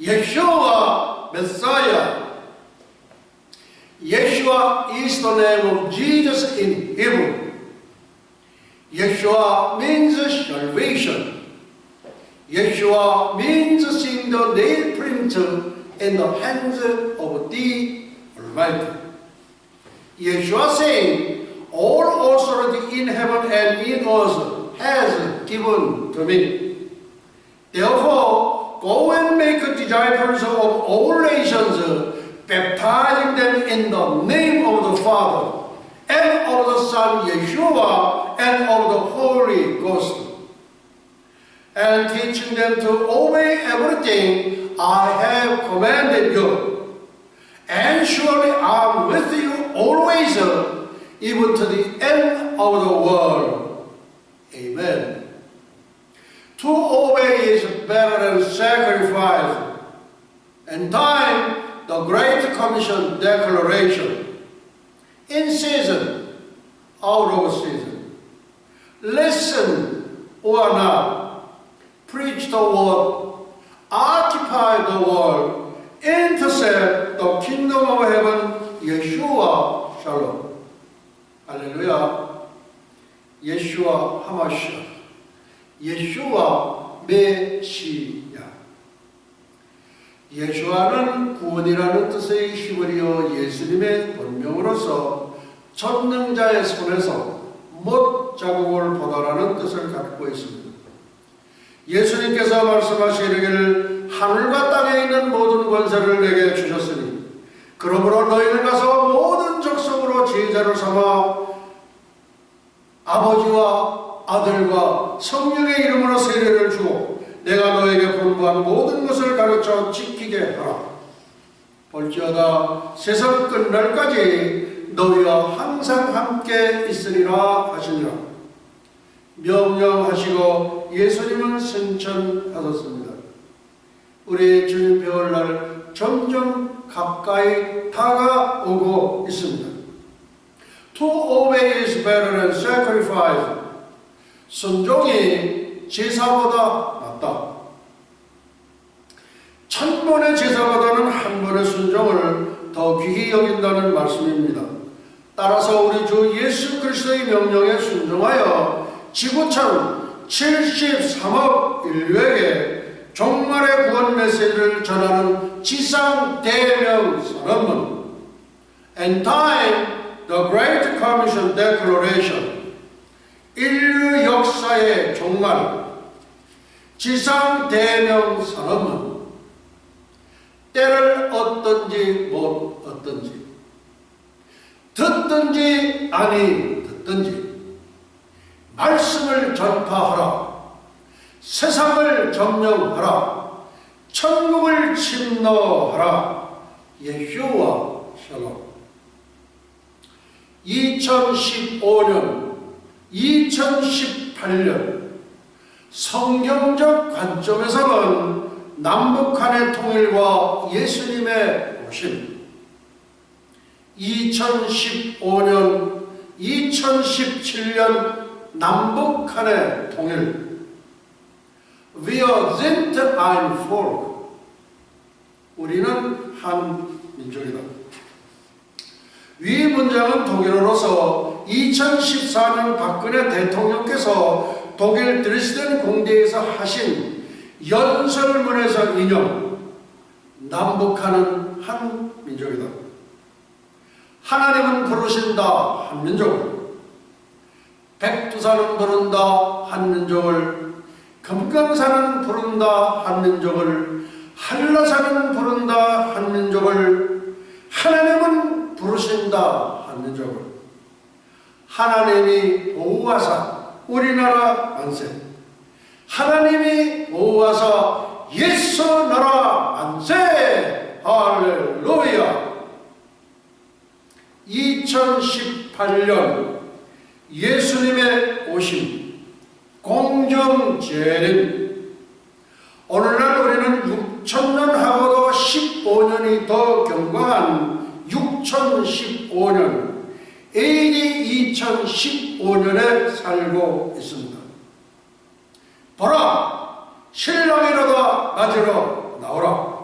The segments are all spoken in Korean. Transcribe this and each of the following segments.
Yeshua Messiah. Yeshua is the name of Jesus in Hebrew. Yeshua means salvation. Yeshua means seeing the nail print in the hands of the Almighty. Yeshua saying, all authority in heaven and in earth has given to me. Therefore, go and make disciples of all nations, baptizing them in the name of the Father, and of the Son Yeshua, and of the Holy Ghost, and teaching them to obey everything I have commanded you. And surely I am with you always, even to the end of the world. Amen. To obey is better than sacrifice. And time, the Great Commission declaration. In season, out of season. Listen or not. Preach the word. Occupy the world. Intercept the kingdom of heaven. Yeshua Shalom. 할렐루야. 예수와 하마시아. 예수와 메시아. 예수와는 구원이라는 뜻의 히브리어 예수님의 본명으로서 전능자의 손에서 못 자국을 보다라는 뜻을 갖고 있습니다. 예수님께서 말씀하시기를 하늘과 땅에 있는 모든 권세를 내게 주셨으니 그러므로 너희는 가서 모든 족속으로 제자를 삼아 아버지와 아들과 성령의 이름으로 세례를 주고 내가 너에게 분부한 모든 것을 가르쳐 지키게 하라. 볼지어다 세상 끝날까지 너희와 항상 함께 있으리라 하시니라. 명령하시고 예수님은 승천하셨습니다. 우리 주님 배울 날 점점 가까이 다가오고 있습니다. To obey is better than sacrifice. 순종이 제사보다 낫다. 1000번의 제사보다는 한 번의 순종을 더 귀히 여긴다는 말씀입니다. 따라서 우리 주 예수 그리스도의 명령에 순종하여 지구촌 73억 인류에게 종말의 구원 메시지를 전하는 지상 대명 선언문 and time the Great Commission Declaration 인류 역사의 종말 지상 대명 선언문 때를 얻든지 못 얻든지 듣든지 아니 듣든지 말씀을 전파하라. 세상을 점령하라. 천국을 침노하라. 예수와 샬롬. 2015년, 2018년 성경적 관점에서는 남북한의 통일과 예수님의 오심 2015년, 2017년 남북한의 통일 Wir sind ein Volk. 우리는 한 민족이다. 위 문장은 독일어로서 2014년 박근혜 대통령께서 독일 드레스덴 공대에서 하신 연설문에서 인용. 남북한은 한 민족이다. 하나님은 부르신다 한 민족을. 백두산은 부른다 한 민족을. 금강산은 부른다 한 민족을. 한라산은 부른다 한 민족을. 하나님은 부르신다 한 민족을. 하나님이 보호하사 우리나라 만세. 하나님이 보호하사 예수 나라 만세. 할렐루야. 2018년 예수님의 오심 공정 재림. 오늘날 우리는 4년이 더 경과한 6015년 AD 2015년에 살고 있습니다. 보라, 신랑이로다 맞으러 나오라.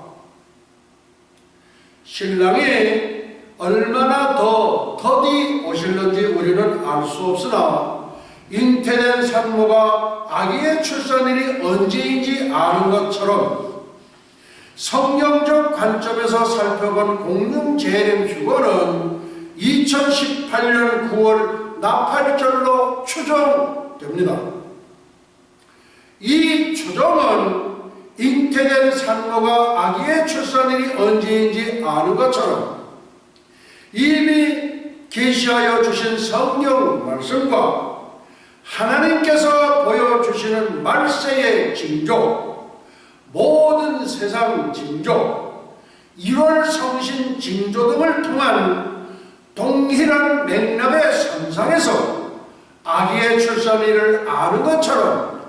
신랑이 얼마나 더 더디 오실는지 우리는 알 수 없으나 잉태된 산모가 아기의 출산일이 언제인지 아는 것처럼 성경적 관점에서 살펴본 공릉재림 휴거는 2018년 9월 나팔절로 추정됩니다. 이 추정은 잉태된 산모가 아기의 출산일이 언제인지 아는 것처럼 이미 계시하여 주신 성경 말씀과 하나님께서 보여주시는 말세의 징조, 모든 세상 징조, 1월 성신 징조 등을 통한 동일한 맥락의 선상에서 아기의 출산일을 아는 것처럼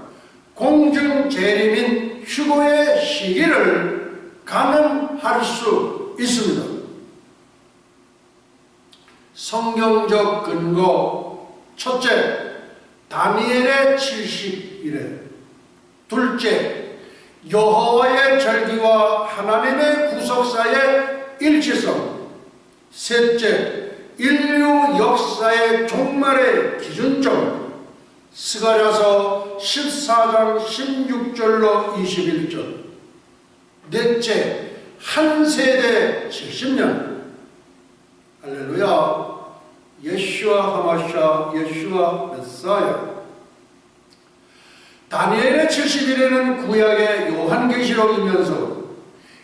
공중재림인 휴거의 시기를 가늠할 수 있습니다. 성경적 근거, 첫째, 다니엘의 70일에, 둘째, 여호와의 절기와 하나님의 구속사의 일치성, 셋째, 인류 역사의 종말의 기준점, 스가랴서 14장 16절로 21절, 넷째, 한 세대 70년, 할렐루야, 예슈아 하마샤, 예슈아 메사야. 다니엘의 70일에는 구약의 요한계시록이면서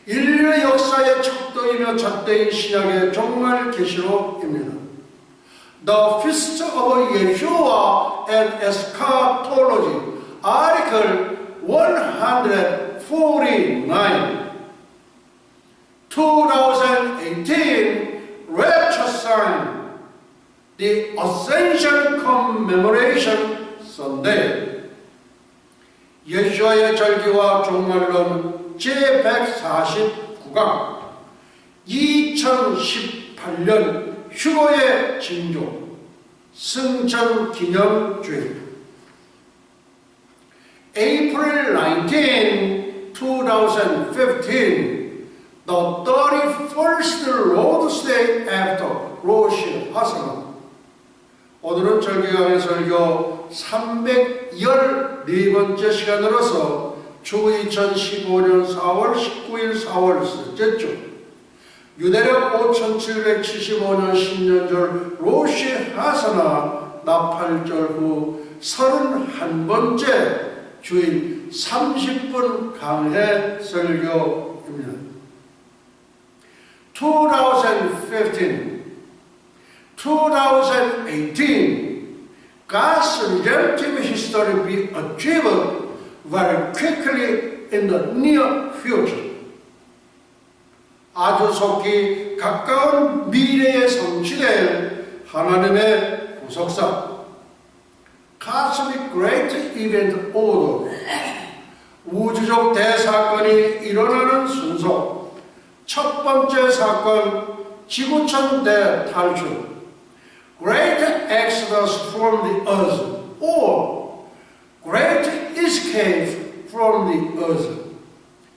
인류 역사의 척도이며 잣대인 신약의 종말 계시록입니다. The Feast of Yeshua and Eschatology, Article 149, 2018 Rapture Sign, the Ascension Commemoration Sunday. 예수와의 절기와 종말론 제149강 2018년 휴거의 징조 승천 기념주일. April 19, 2015, the 31st Lord's Day after Rosh Hashanah. 오늘은 절기강의 설교 314번째 시간으로서 주 2015년 4월 19일 4월 셋째 주 유대력 5775년 신년절 로시 하사나 나팔절 후 31번째 주일 30분 강해 설교입니다. 2015, 2018, God's redemptive history will be achieved very quickly in the near future. 아주 속히 가까운 미래에 성취될 하나님의 구속사, Cosmic Great Event Order, 우주적 대사건이 일어나는 순서. 첫 번째 사건, 지구촌 대탈출, Great Exodus from the Earth, or Great Escape from the Earth.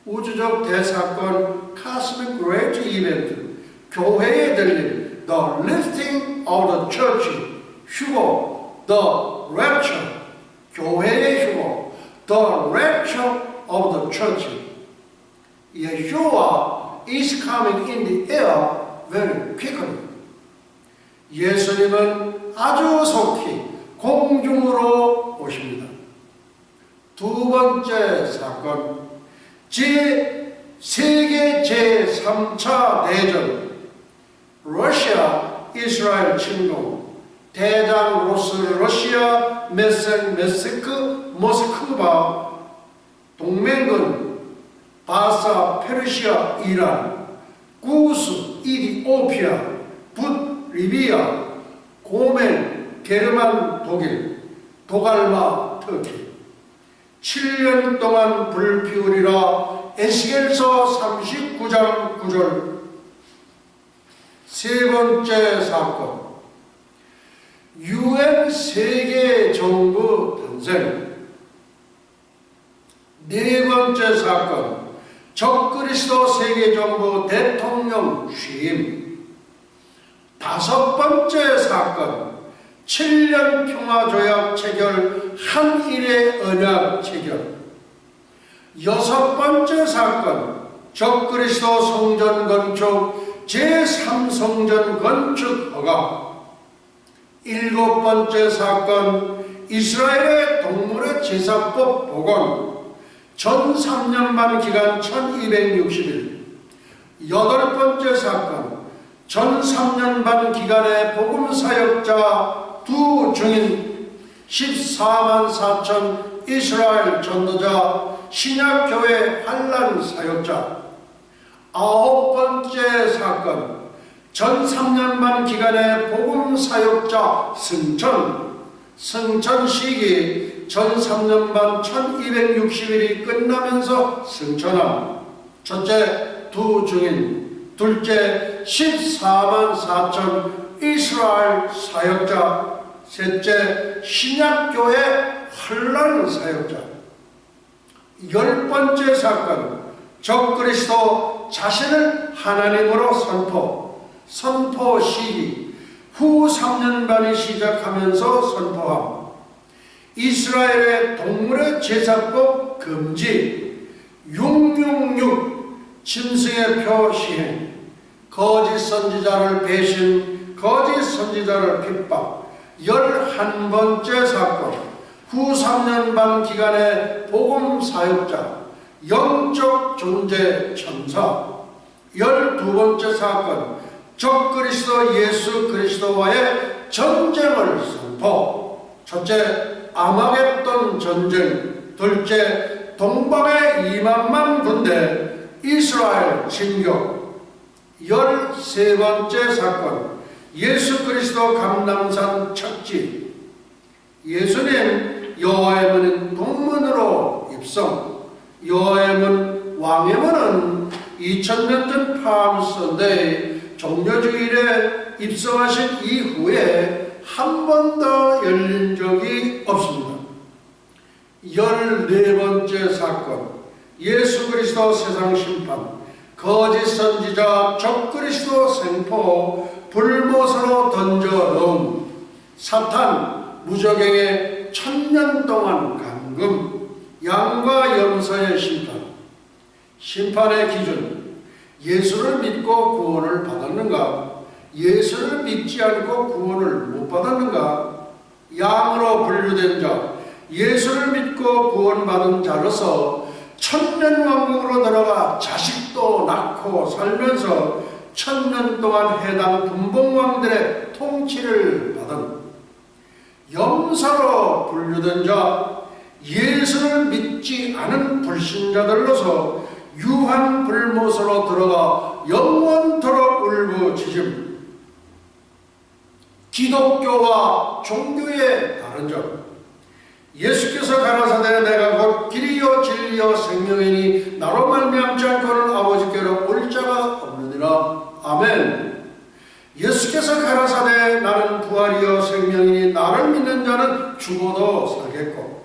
우주적 대사건, Cosmic Great Event, 교회에 들린 The Lifting of the Church, 휴거, The Rapture, 교회의 휴거, The Rapture of the Church. Yeshua is coming in the air very quickly. 예수님은 아주 속히 공중으로 오십니다. 두 번째 사건, 세계 제3차 대전, 러시아 이스라엘 침공, 대장 로스 러시아 모스크바 동맹군, 바사 페르시아 이란, 구스 이디오피아, 붓 리비아, 고멘 게르만 독일, 도갈마 터키. 7년 동안 불 피우리라. 에스겔서 39장 9절. 세 번째 사건, UN 세계정부 탄생. 네 번째 사건, 적그리스도 세계정부 대통령 취임. 다섯 번째 사건, 7년 평화조약 체결, 한일의 언약 체결. 여섯 번째 사건, 적그리스도 성전 건축 제3성전 건축 허가. 일곱 번째 사건, 이스라엘의 동물의 제사법 복원. 전 3년 반 기간 1260일. 여덟 번째 사건, 전 3년 반 기간의 복음사역자 두 증인 14만 4천 이스라엘 전도자 신약교회 환란 사역자. 아홉 번째 사건, 전 3년 반 기간의 복음사역자 승천 시기 전 3년 반 1260일이 끝나면서 승천함. 첫째, 두 증인. 둘째, 14만 4천 이스라엘 사역자. 셋째, 신약교회 환란 사역자. 열 번째 사건, 적그리스도 자신을 하나님으로 선포 시기 후 3년 반이 시작하면서 선포함. 이스라엘의 동물의 제사법 금지. 666 짐승의 표 시행. 거짓 선지자를 배신, 거짓 선지자를 핍박. 11번째 사건, 후 3년 반 기간의 복음 사역자, 영적 존재 첨사. 12번째 사건, 적그리스도 예수 그리스도와의 전쟁을 선포. 첫째, 아마겟돈 전쟁. 둘째, 동방의 2만만 군대 이스라엘 진격. 13번째 사건, 예수 그리스도 감람산 착지. 예수님 여호와의 문은 동문으로 입성. 여호와의 문, 왕의 문은 2000년 전 팔순데이 종려주일에 입성하신 이후에 한 번 더 열린 적이 없습니다. 14번째 사건, 예수 그리스도 세상 심판. 거짓 선지자 적그리스도 생포 불못으로 던져 넣음. 사탄 무적행에 1000년 동안 감금. 양과 염소의 심판. 심판의 기준, 예수를 믿고 구원을 받았는가? 예수를 믿지 않고 구원을 못 받았는가? 양으로 분류된 자, 예수를 믿고 구원받은 자로서 1000년 왕국으로 들어가 자식도 낳고 살면서 1000년 동안 해당 분봉왕들의 통치를 받은 염소로 분류된 자, 예수를 믿지 않은 불신자들로서 유한 불못으로 들어가 영원토록 울부짖음. 기독교와 종교의 다른 점, 예수께서 가라사대 내가 곧 길이요 진리요 생명이니 나로 말미암지 않고는 아버지께로 올 자가 없느니라. 아멘. 예수께서 가라사대 나는 부활이요 생명이니 나를 믿는 자는 죽어도 살겠고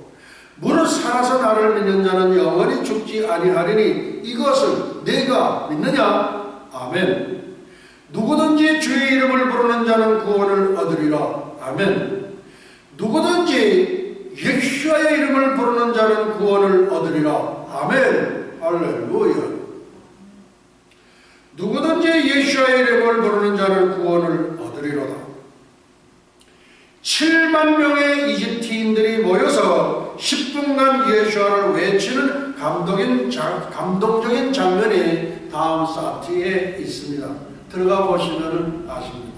무릇 살아서 나를 믿는 자는 영원히 죽지 아니하리니 이것을 내가 믿느냐? 아멘. 누구든지 주의 이름을 부르는 자는 구원을 얻으리라. 아멘. 누구든지 예수와의 이름을 부르는 자는 구원을 얻으리라. 아멘. 할렐루야. 누구든지 예수와의 이름을 부르는 자는 구원을 얻으리로다. 7만 명의 이집트인들이 모여서 10분간 예수와를 외치는 감동적인 장면이 다음 사티에 있습니다. 들어가 보시면 아십니다.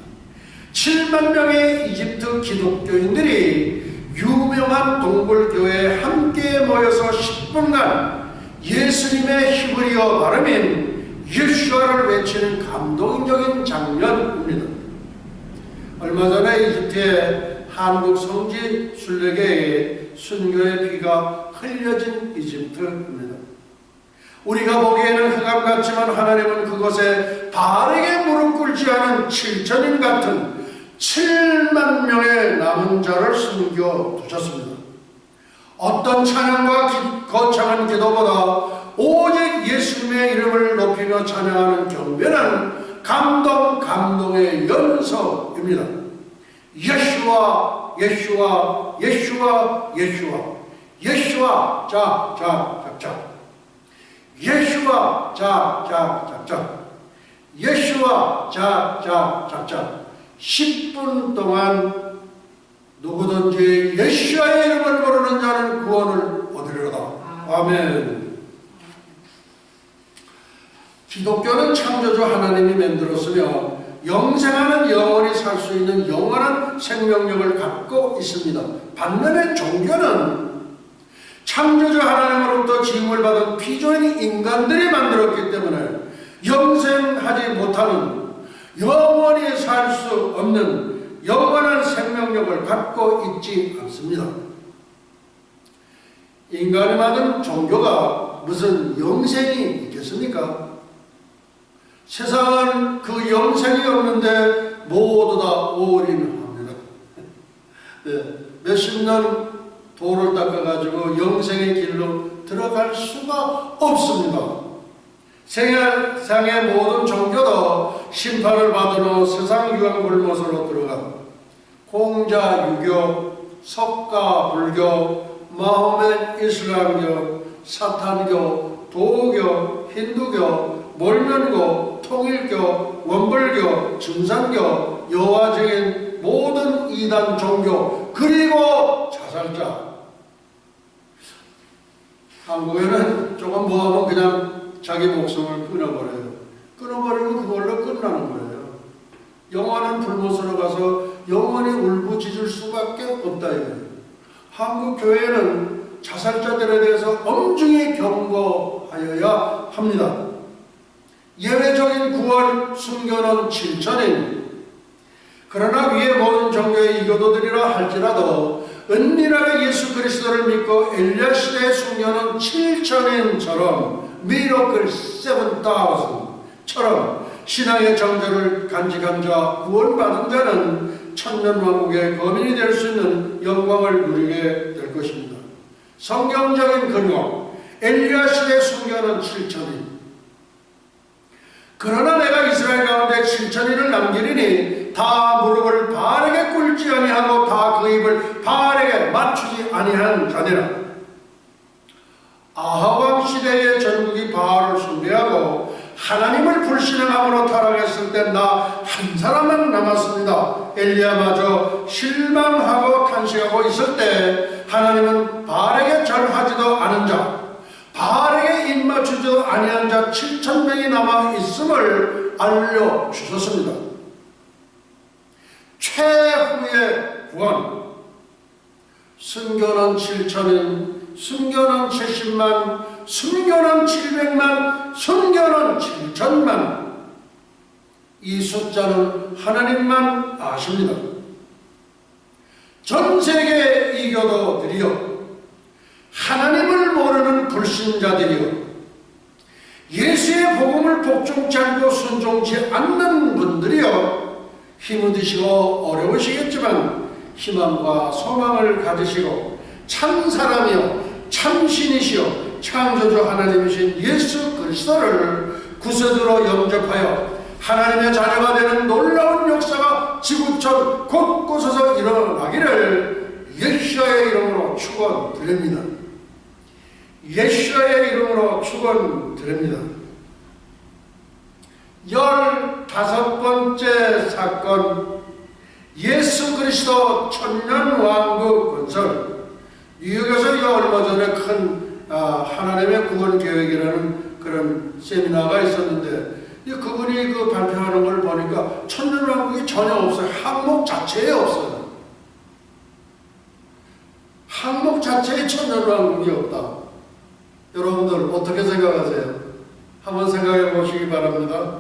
7만 명의 이집트 기독교인들이 유명한 동굴교회에 함께 모여서 10분간 예수님의 히브리어 발음인 예수와를 외치는 감동적인 장면입니다. 얼마 전에 이집트의 한국 성지 순례교회에 순교의 비가 흘려진 이집트입니다. 우리가 보기에는 흑암 같지만 하나님은 그것에 바르게 무릎 꿇지 않은 7천인 같은 7만 명의 남은 자를 숨겨두셨습니다. 어떤 찬양과 거창한 기도보다 오직 예수님의 이름을 높이며 찬양하는 경배는 감동의 연속입니다. 예수와 예수와 예수와 예수와 예수와 자 예수와 자 예수와 자 10분 동안 누구든지 예수와의 이름을 부르는 자는 구원을 얻으리로다. 아멘. 기독교는 창조주 하나님이 만들었으며 영생하는 영원히 살 수 있는 영원한 생명력을 갖고 있습니다. 반면에 종교는 창조주 하나님으로부터 지음을 받은 피조인 인간들이 만들었기 때문에 영생하지 못하는 영원히 살 수 없는 영원한 생명력을 갖고 있지 않습니다. 인간이 만든 종교가 무슨 영생이 있겠습니까? 세상은 그 영생이 없는데 모두 다 올인합니다. 네, 몇십 년 돌을 닦아가지고 영생의 길로 들어갈 수가 없습니다. 세상의 모든 종교도 심판을 받은 후 세상 유황 불못으로 들어간 공자 유교, 석가 불교, 마호멧 이슬람교, 사탄교, 도교, 힌두교, 몰면교, 통일교, 원불교, 증산교, 여화적인 모든 이단 종교, 그리고 자살자. 한국에는 조금 뭐하면 그냥 자기 목숨을 끊어버려요. 끊어버리면 그걸로 끝나는 거예요. 영원한 불못으로 가서 영원히 울부짖을 수밖에 없다 이거예요. 한국 교회는 자살자들에 대해서 엄중히 경고하여야 합니다. 예외적인 구원 순교는 7천인. 그러나 위에 모든 종교의 이교도들이라 할지라도 은밀하게 예수 그리스도를 믿고 엘리야 시대의 순교는 7천인처럼 미러클 7,000처럼 신앙의 정절을 간직한 자, 구원받은 자는 천년왕국의 거민이 될 수 있는 영광을 누리게 될 것입니다. 성경적인 근거, 엘리야 시대의 순교는 7천인. 그러나 내가 이스라엘 가운데 7천인을 남기리니 다 무릎을 바르게 꿇지 아니하고 다 그 입을 바르게 맞추지 아니한 자니라. 아하왕 시대의 전국이 바알을 숭배하고 하나님을 불신앙함으로 타락했을 때 나 한 사람만 남았습니다. 엘리야마저 실망하고 탄식하고 있을 때 하나님은 바알에게 절하지도 않은 자, 바알에게 입맞추지도 아니한 자 7,000명이 남아 있음을 알려주셨습니다. 최후의 구원, 순교는 7천인, 순교는 70만, 순교는 700만, 순교는 7천만. 이 숫자는 하나님만 아십니다. 전 세계 이교도들이여, 하나님을 모르는 불신자들이여, 예수의 복음을 복종치 않고 순종치 않는 분들이여, 힘을 드시고 어려우시겠지만 희망과 소망을 가지시고 참 사람이요 참 신이시요 창조주 하나님이신 예수 그리스도를 구세주로 영접하여 하나님의 자녀가 되는 놀라운 역사가 지구촌 곳곳에서 일어나기를 예수의 이름으로 축원드립니다. 예수의 이름으로 축원드립니다. 15번째 사건, 예수 그리스도 천년왕국 건설. 뉴욕에서 얼마 전에 큰 하나님의 구원 계획이라는 그런 세미나가 있었는데 그분이 그 발표하는 걸 보니까 천년왕국이 전혀 없어요. 항목 자체에 없어요. 항목 자체에 천년왕국이 없다. 여러분들 어떻게 생각하세요? 한번 생각해 보시기 바랍니다.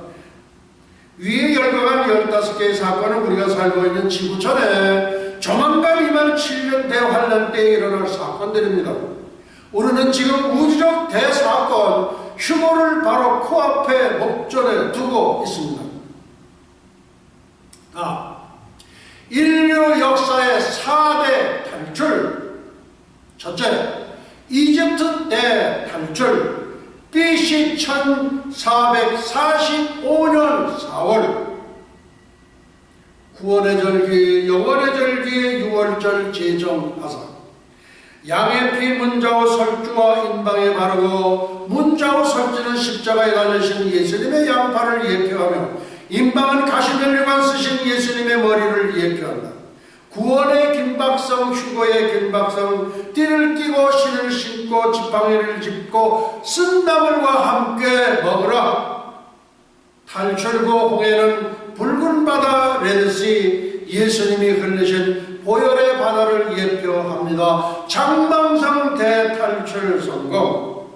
위에 열거한 15개의 사건은 우리가 살고 있는 지구촌에 조만간 2만 7년 대환란 때에 일어날 사건들입니다. 우리는 지금 우주적 대사건 휴거를 바로 코앞에 목전에 두고 있습니다. 인류 역사의 4대 탈출. 첫째, 이집트 때 탈출. BC 1445년 4월 구원의 절기, 영원의 절기, 6월절 제정하사 양의 피 문자오 설주와 인방에 바르고 문자오 설주는 십자가에 달리신 예수님의 양팔을 예표하며 인방은 가시면류관 쓰신 예수님의 머리를 예표한다. 구원의 긴박성, 휴거의 긴박성, 띠를 띠고 신을 신고 지팡이를 짚고 쓴나물과 함께 먹으라. 탈출구 홍해는 붉은 바다 레드시, 예수님이 흘리신 보혈의 바다를 예표합니다. 장망성 대탈출 성공.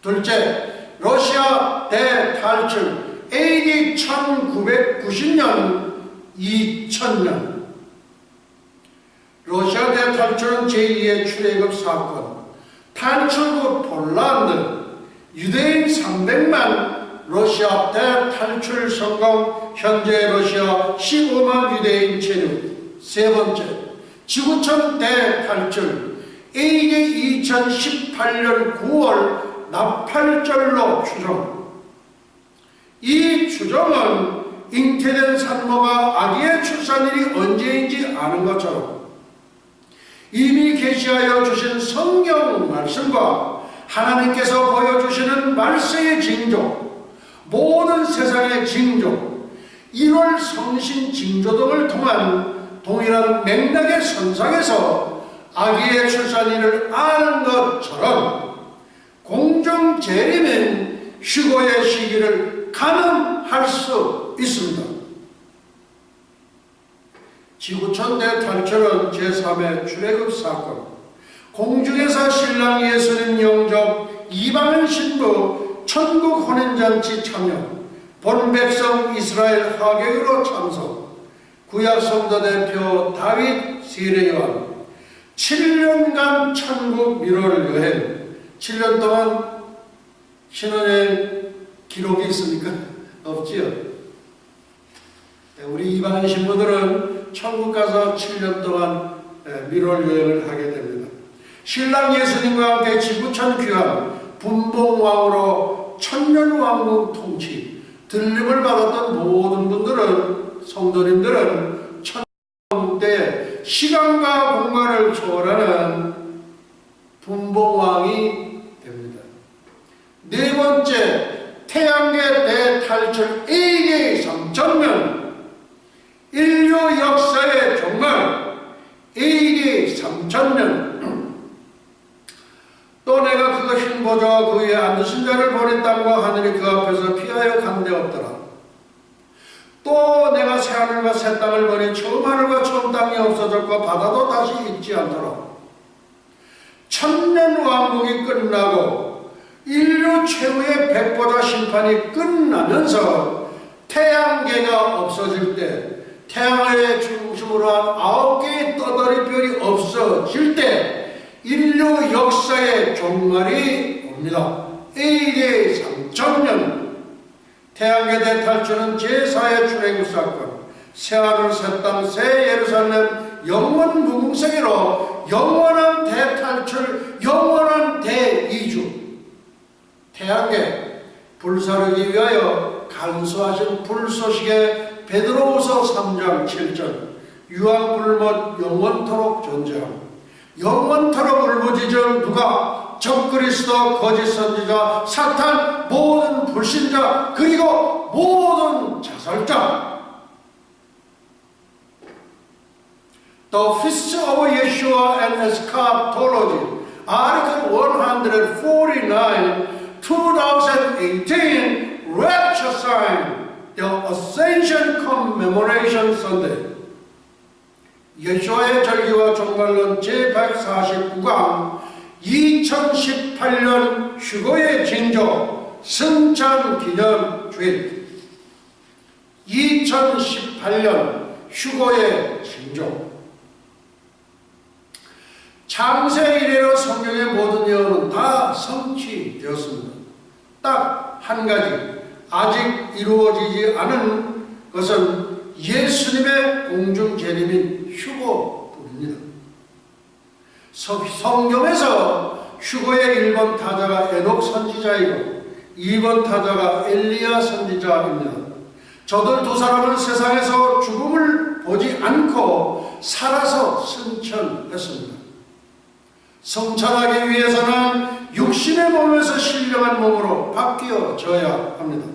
둘째, 러시아 대탈출 AD 1990년 2000년. 러시아 대탈출은 제2의 출애굽 사건. 탈출구 폴란드, 유대인 300만 러시아 대탈출 성공, 현재 러시아 15만 유대인 체류. 세 번째, 지구촌 대탈출 AD 2018년 9월 나팔절로 추정. 이 추정은 잉태된 산모가 아기의 출산일이 언제인지 아는 것처럼 이미 계시하여 주신 성경 말씀과 하나님께서 보여주시는 말세의 징조, 모든 세상의 징조, 1월 성신 징조 등을 통한 동일한 맥락의 선상에서 아기의 출산일을 아는 것처럼 공중 재림인 휴거의 시기를 가늠할 수 있습니다. 지구촌 대탈출은 제3의 출애굽 사건, 공중에서 신랑 예수님 영접, 이방인 신부 천국 혼인잔치 참여, 본백성 이스라엘 하객으로 참석, 구약 성도 대표 다윗 세례요한, 7년간 천국 미럴 여행. 7년 동안 신혼여행 기록이 있습니까? 없지요. 우리 이방인 신부들은 천국 가서 7년 동안 미럴 여행을 하게 됩니다. 신랑 예수님과 함께 지구촌 귀환, 분봉왕으로 천년왕국 통치, 들림을 받았던 모든 분들은, 성도님들은 천년왕국 때 시간과 공간을 초월하는 분봉왕이 됩니다. 네 번째, 태양계 대탈출 AD 3000년, 인류 역사의 종말 AD 3000년. 또 내가 그거 흰 보좌와 그 위에 앉으신 자를 보는 땅과 하늘이 그 앞에서 피하여 간데 없더라. 또 내가 새 하늘과 새 땅을 보니 처음 하늘과 처음 땅이 없어졌고 바다도 다시 있지 않도록. 천년 왕국이 끝나고 인류 최후의 백보자 심판이 끝나면서 태양계가 없어질 때, 태양의 중심으로 한 9개의 떠돌이 별이 없어질 때 인류 역사의 종말이 옵니다. AD 3000년. 태양계 대탈출은 제4의 출애굽 사건, 새하늘 새 땅 새 예루살렘 영원 무궁세계로 영원한 대탈출, 영원한 대이주. 태양계 불사르기 위하여 간수하신 불소식의 베드로후서 3장 7절, 유황불못 영원토록 존재함. 영원토록 울부짖은 누가? 적그리스도, 거짓 선지자, 사탄, 모든 불신자, 그리고 모든 자살자. The Feast of Yeshua and Eschatology, Article 149, 2018, Rapture Sign, the Ascension Commemoration Sunday. 예수와의 절기와 종말론 제149강 2018년 휴거의 징조 승천기념주일. 2018년 휴거의 징조. 창세 이래로 성경의 모든 예언은 다 성취되었습니다. 딱 한 가지 아직 이루어지지 않은 것은 예수님의 공중 재림인 휴거뿐입니다. 성경에서 휴거의 1번 타자가 에녹 선지자이고 2번 타자가 엘리야 선지자입니다. 저들 두 사람은 세상에서 죽음을 보지 않고 살아서 승천했습니다. 성천하기 위해서는 육신의 몸에서 신령한 몸으로 바뀌어져야 합니다.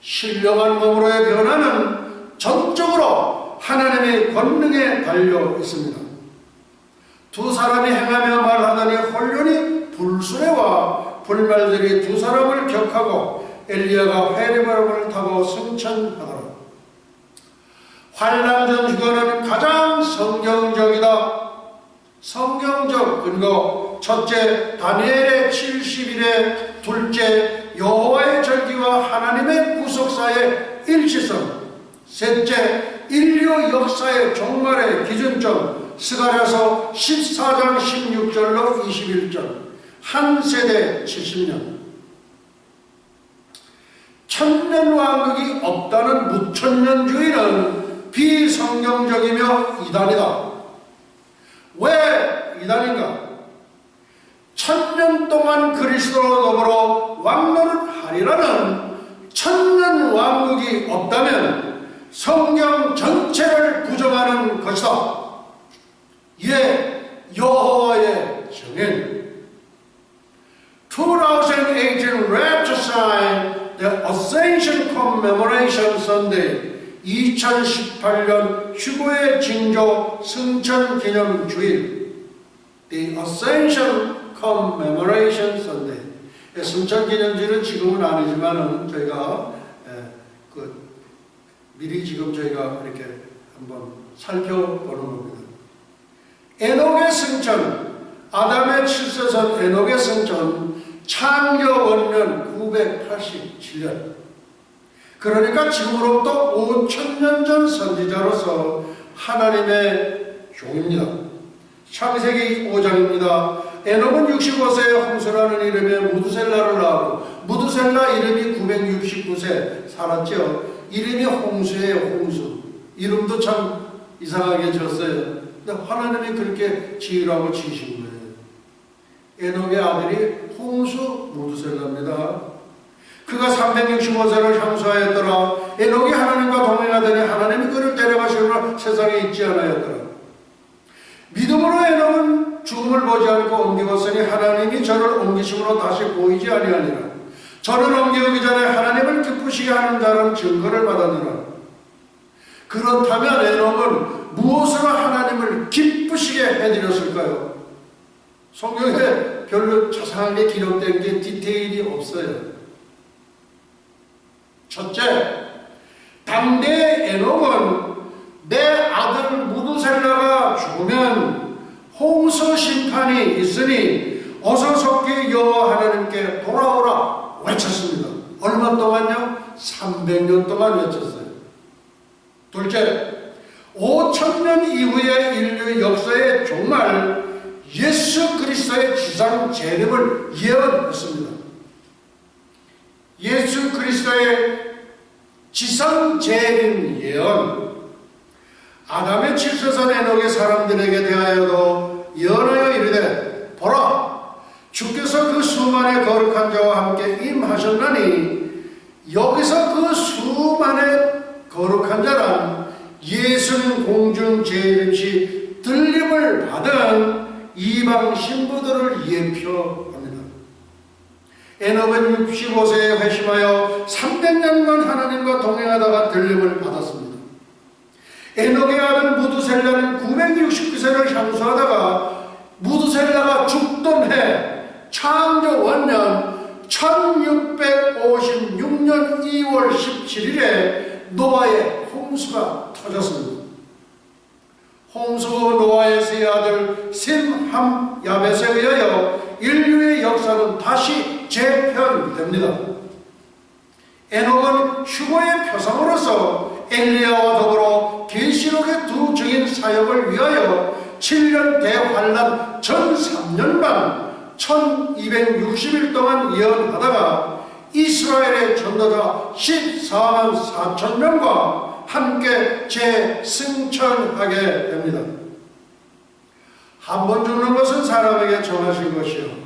신령한 몸으로의 변화는 전적으로 하나님의 권능에 달려 있습니다. 두 사람이 행하며 말하더니 홀륜이 불수레와 불말들이 두 사람을 격하고 엘리야가 회리바람을 타고 승천하더라. 환난전 휴거는 가장 성경적이다. 성경적 근거: 첫째, 다니엘의 70일에, 둘째, 여호와의 절기와 하나님의 구속사의 일치성, 셋째, 인류 역사의 종말의 기준점, 스가랴서 14장 16절로 21절, 한 세대 70년. 천년왕국이 없다는 무천년주의는 비성경적이며 이단이다. 왜 이단인가? 1000년 동안 그리스도로 더불어 왕노를 하리라는 천년왕국이 없다면 성경 전체를 부정하는 것이다. 이에 여호와의 정인 2018 Rapture Sign The Ascension Commemoration Sunday 2018년 휴거의 징조 승천 기념 주일 The Ascension Commemoration Sunday. 승천 기념 주일은 지금은 아니지만은 저희가 미리 지금 저희가 이렇게 한번 살펴보는 겁니다. 에녹의 승천, 아담의 7세선 에녹의 승천, 창조 원년 987년. 그러니까 지금으로부터 5000년 전 선지자로서 하나님의 종입니다. 창세기 5장입니다. 에녹은 65세에 홍수라는 이름의 무두셀라를 낳고 무두셀라 이름이 969세 살았죠. 이름이 홍수예요. 홍수. 이름도 참 이상하게 지었어요. 근데 하나님이 그렇게 지으라고 지으신 거예요. 에녹의 아들이 홍수 무두셀라입니다. 그가 365세를 향수하였더라. 에녹이 하나님과 동행하더니 하나님이 그를 데려가시려고 세상에 있지 않았더라. 믿음으로 에녹은 죽음을 보지 않고 옮기었으니 하나님이 저를 옮기심으로 다시 보이지 아니하니라. 저를 옮기기 전에 하나님을 기쁘시게 하는 자는 증거를 받았느라. 그렇다면 에녹은 무엇으로 하나님을 기쁘시게 해드렸을까요? 성경에 별로 자세하게 기록된 게 디테일이 없어요. 첫째, 당대의 에녹은 내 아들 무두셀라가 죽으면 홍수 심판이 있으니 어서 속히 여호와 하나님께 돌아오라 외쳤습니다. 얼마 동안요? 300년 동안 외쳤어요. 둘째, 5000년 이후의 인류 역사의 종말 예수 그리스도의 지상 재림을 예언했습니다. 예수 그리스도의 지상 재림 예언, 아담의 7세선 에녹의 사람들에게 대하여도 예언하여 이르되 보라, 주께서 그 수만의 거룩한 자와 함께 임하셨나니, 여기서 그 수만의 거룩한 자란 예수는 공중 재림시 들림을 받은 이방 신부들을 예표합니다. 에녹은 65세에 회심하여 300년간 하나님과 동행하다가 들림을 받았습니다. 에녹의 아들 무두셀라는 969세를 향수하다가 무두셀라가 죽던 해 창조 원년 1656년 2월 17일에 노아의 홍수가 터졌습니다. 홍수 노아의 세 아들 셈, 함, 야벳에 의하여 인류의 역사는 다시 재편됩니다. 에녹은 휴거의 표상으로서 엘리야와 더불어 계시록의 두 증인 사역을 위하여 7년 대환란 전 3년간 1260일 동안 예언하다가 이스라엘의 전도자 14만 4천 명과 함께 재승천하게 됩니다. 한 번 죽는 것은 사람에게 정하신 것이요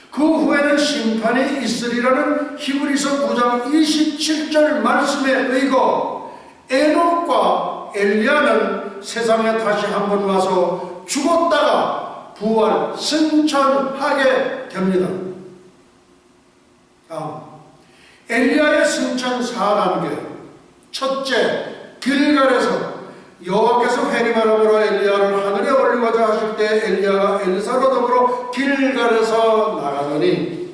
그 후에는 심판이 있으리라는 히브리서 9장 27절 말씀에 의거 에녹과 엘리야는 세상에 다시 한 번 와서 죽었다가 부활 승천하게 됩니다. 다음 엘리야의 승천 4단계. 첫째, 길갈에서 여호와께서 회리바람으로 엘리야를 하늘에 올리고자 하실 때 엘리야가 엘리사로 더불어 길갈에서 나가더니,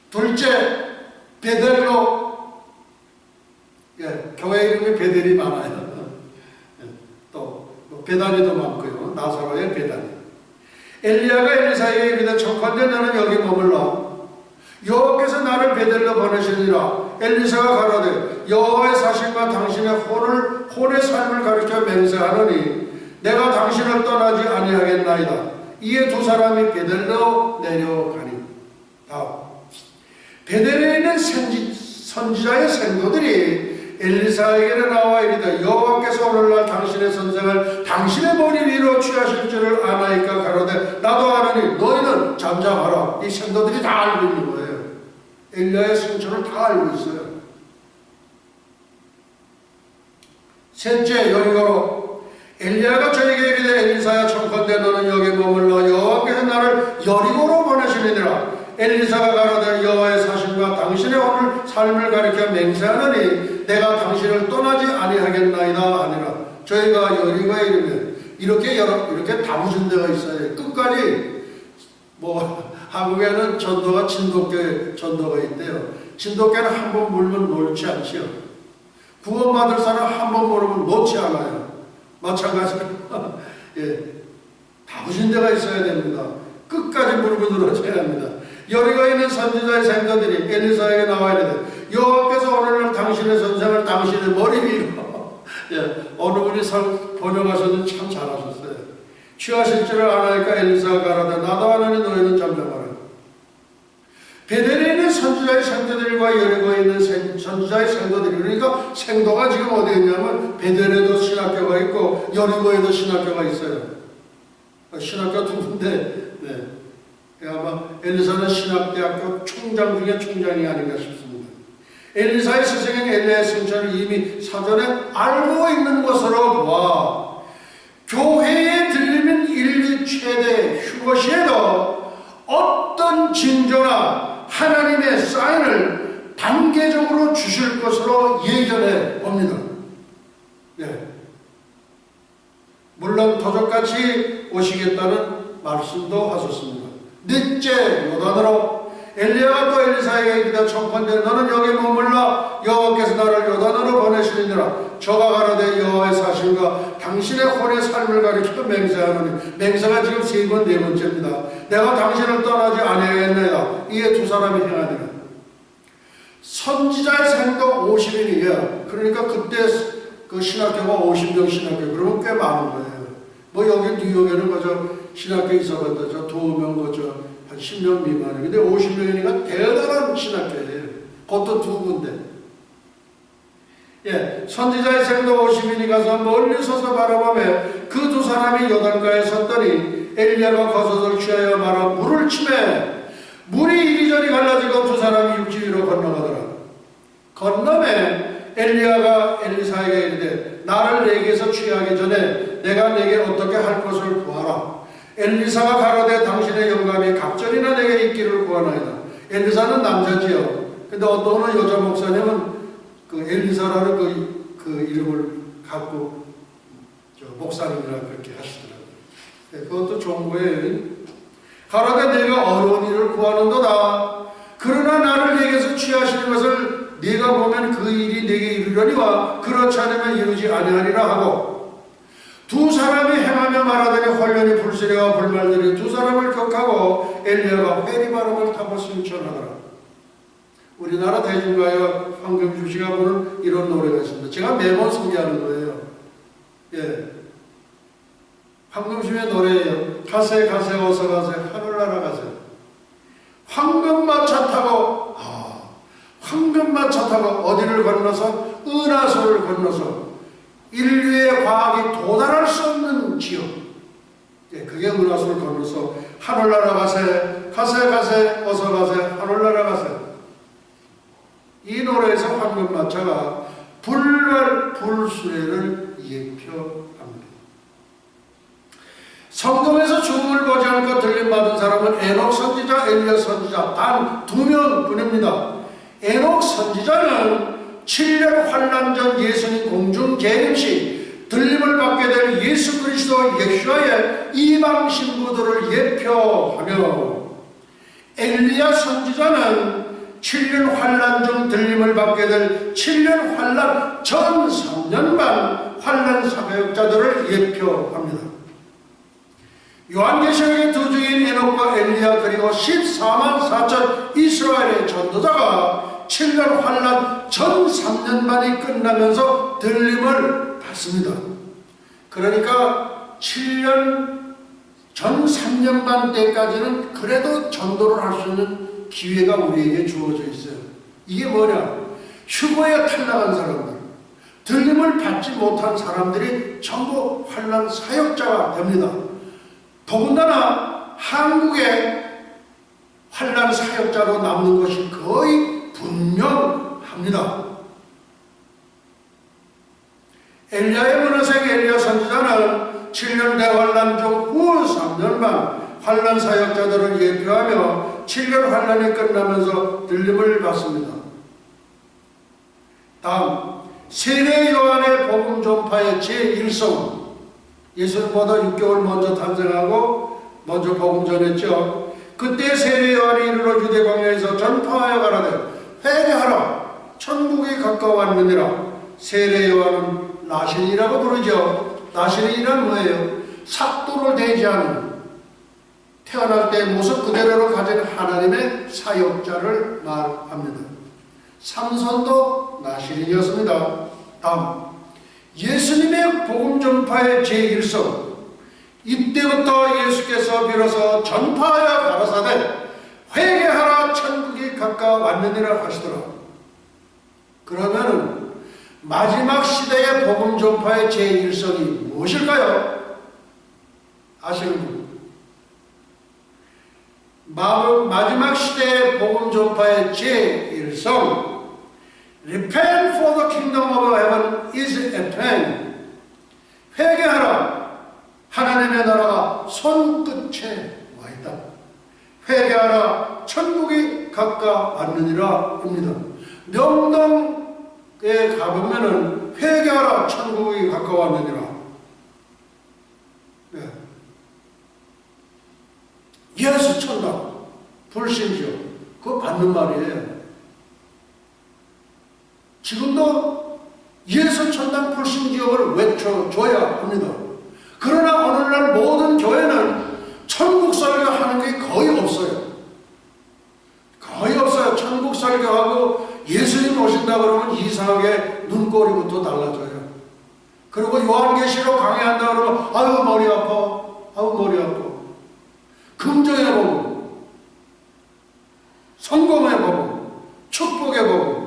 둘째, 베델로. 교회 이름이 베델이 많아요. 또 베다니도 많고요. 나사로의 베다니. 엘리야가 엘리사에게 이르되 청컨대 너는 여기 머물러 여호와께서 나를 베델로 보내시니라. 엘리사가 가로되 여호와의 사실과 당신의 혼의 삶을 가르쳐 맹세하노니 내가 당신을 떠나지 아니하겠나이다. 이에 두 사람이 베델로 내려가니. 다음, 베델에 있는 선지자의 생도들이 엘리사에게 나와 이르되 여호와께서 오늘날 당신의 선생을 당신의 머리 위로 취하실 줄을 아나이까. 가로되 나도 아노니 너희는 잠잠하라. 이 생도들이 다 알고 있는 거예요. 엘리야의 승천을 다 알고 있어요. 셋째, 여리고로 엘리야가 저에게 이르되 엘리사야 청컨대 너는 여기 머물러 여호와께서 나를 여리고로 보내시느니라. 엘리사가 가로되 여호와의 사실과 당신의 오늘 삶을 가리켜 맹세하노니 내가 당신을 떠나지 아니하겠나이다 하니라. 저희가 여리고에 이르면 이렇게 다부진 데가 있어요. 끝까지 한국에는 전도가 진돗개 전도가 있대요. 진돗개는 한 번 물면 놓지 않지요. 구원받을 사람 한 번 물으면 놓지 않아요. 마찬가지로 다부진 데가 있어야 됩니다. 끝까지 물고 늘어져야 합니다. 여리고에 있는 선지자의 생도들이 엘리사에게 나와 이르되 여호와께서 오늘날 당신의 선생을 당신의 머리 위로 어느 분이 번역하셔도 참 잘하셨어요. 취하실 줄을 아나니까. 엘리사가 가라되 나도 아노니 너희는 잠잠하라. 베델에 있는 선지자의 생도들과 여리고에 있는 선지자의 생도들이, 그러니까 생도가 지금 어디에 있냐면 베델에도 신학교가 있고 여리고에도 신학교가 있어요. 신학교 두 군데. 아마 엘리사는 신학대학교 총장 중에 총장이 아닌가 싶습니다. 엘리사의 스승인 엘리야의 승천을 이미 사전에 알고 있는 것으로 보아 교회에 들리는 인류 최대 휴거시에도 어떤 징조나 하나님의 사인을 단계적으로 주실 것으로 예견해 봅니다. 물론 도적같이 오시겠다는 말씀도 하셨습니다. 넷째, 요단으로 엘리야가 또 엘리사에게 이르되 청컨대 너는 여기 머물러 여호와께서 나를 요단으로 보내시느니라. 저가 가로되 여호와의 사실과 당신의 혼의 삶을 가리켜 맹세하노니. 맹세가 지금 세 번, 네 번째입니다. 내가 당신을 떠나지 아니하겠나이다. 이에 두 사람이 행하니라. 선지자의 생도 50인이에요. 그러니까 그때 그 신학교가 50명 신학교, 그러면 꽤 많은 거예요. 여기 뉴욕에는 신학교 있어봤다. 저 2명, 한 10명 미만이에요. 근데 50명이니까 대단한 신학교예요. 그것도 두 군데. 선지자의 생도 50인이 가서 멀리 서서 바라보며 그 두 사람이 요단가에 섰더니 엘리야가 겉옷을 취하여 말아 물을 치매 물이 이리저리 갈라지고 두 사람이 육지 위로 건너가더라. 건너매 엘리야가 엘리사에게 이르되 나를 내게서 취하기 전에 내가 내게 어떻게 할 것을 구하라. 엘리사가 가로되 당신의 영감이 갑절이나 내게 있기를 구하나이다. 엘리사는 남자지요. 근데 어떤 여자 목사님은 그 엘리사라는 그 이름을 갖고 목사님이라 그렇게 하시더라고요. 그것도 좋은 거예요. 가로되 내가 어려운 일을 구하는도다. 그러나 나를 내게서 취하시는 것을 네가 보면 그 일이 내게 이르려니와 그렇지 않으면 이루지 아니하리라 하고 두 사람이 행하며 말하더니 혼련이 불시레와 불말들이 두 사람을 격하고 엘리야가 회리바람을 타고 승천하더라. 우리나라 대중가요 황금주 씨가 부른 이런 노래가 있습니다. 제가 매번 소개하는 거예요. 황금심의 노래예요. 가세 가세 어서 가세 하늘나라 가세. 황금마차 타고 황금마차 타고 어디를 건너서 은하수를 건너서 인류의 과학이 도달할 수 없는 지역, 그게 은하수를 건너서 하늘나라 가세 가세 가세 어서 가세 하늘나라 가세. 이 노래에서 황금마차가 불발 불수레를 예표합니다. 성경에서 죽음을 보지 않고 들림받은 사람은 에녹 선지자, 엘리야 선지자 단 2명뿐입니다. 에녹 선지자는 7년 환난 전 예수님 공중 재림시 들림을 받게 될 예수 그리스도 예수와의 이방 신부들을 예표하며, 엘리야 선지자는 7년 환난 중 들림을 받게 될 7년 환난 전 3년간 환난 사역자들을 예표합니다. 요한계시록의 두 증인 에녹과 엘리야 그리고 14만 4천 이스라엘의 전도자가 7년 환난 전 3년만이 끝나면서 들림을 받습니다. 그러니까 7년 전 3년만 때까지는 그래도 전도를 할 수 있는 기회가 우리에게 주어져 있어요. 이게 뭐냐? 휴거에 탈락한 사람들, 들림을 받지 못한 사람들이 전부 환난 사역자가 됩니다. 더군다나 한국의 환난 사역자로 남는 것이 거의 분명합니다. 엘리야의 문화생 엘리야 선지자는 7년 대환난 중 후 3년만 환난 사역자들을 예표하며 7년 환난이 끝나면서 들림을 받습니다. 다음, 세례 요한의 복음 전파의 제1성. 예수님보다 6개월 먼저 탄생하고 먼저 복음 전했죠. 그때 세례 요한이 이르러 유대 광야에서 전파하여 가라되 회개하라 천국이 가까웠느니라. 세례 요한은 나신이라고 부르죠. 나신이란 뭐예요? 삭도를 대지 않은, 태어날 때 모습 그대로를 가진 하나님의 사역자를 말합니다. 삼손도 나신이었습니다. 다음, 예수님의 복음 전파의 제1성. 이때부터 예수께서 비로소 전파하여 가라사대 회개하라 천국이 가까웠느니라 하시더라. 그러면은 마지막 시대의 복음 전파의 제1성이 무엇일까요? 아시는 분? 마지막 시대의 복음 전파의 제1성, Repent for the kingdom of heaven is at hand. 회개하라, 하나님의 나라가 손끝에 와 있다. 회개하라, 천국이 가까웠느니라 입니다. 명동에 가보면은 회개하라, 천국이 가까웠느니라. 네. 예수 천당, 불신지요. 그거 받는 말이에요. 지금도 예수 천당 불신지역을 외쳐줘야 합니다. 그러나 오늘날 모든 교회는 천국 설교하는 게 거의 없어요. 거의 없어요. 천국 설교하고 예수님 오신다 그러면 이상하게 눈꼬리부터 달라져요. 그리고 요한계시록 강의한다 그러면 아유 머리 아파, 아유 머리 아파. 긍정의 복음, 성공의 복음, 축복의 복음,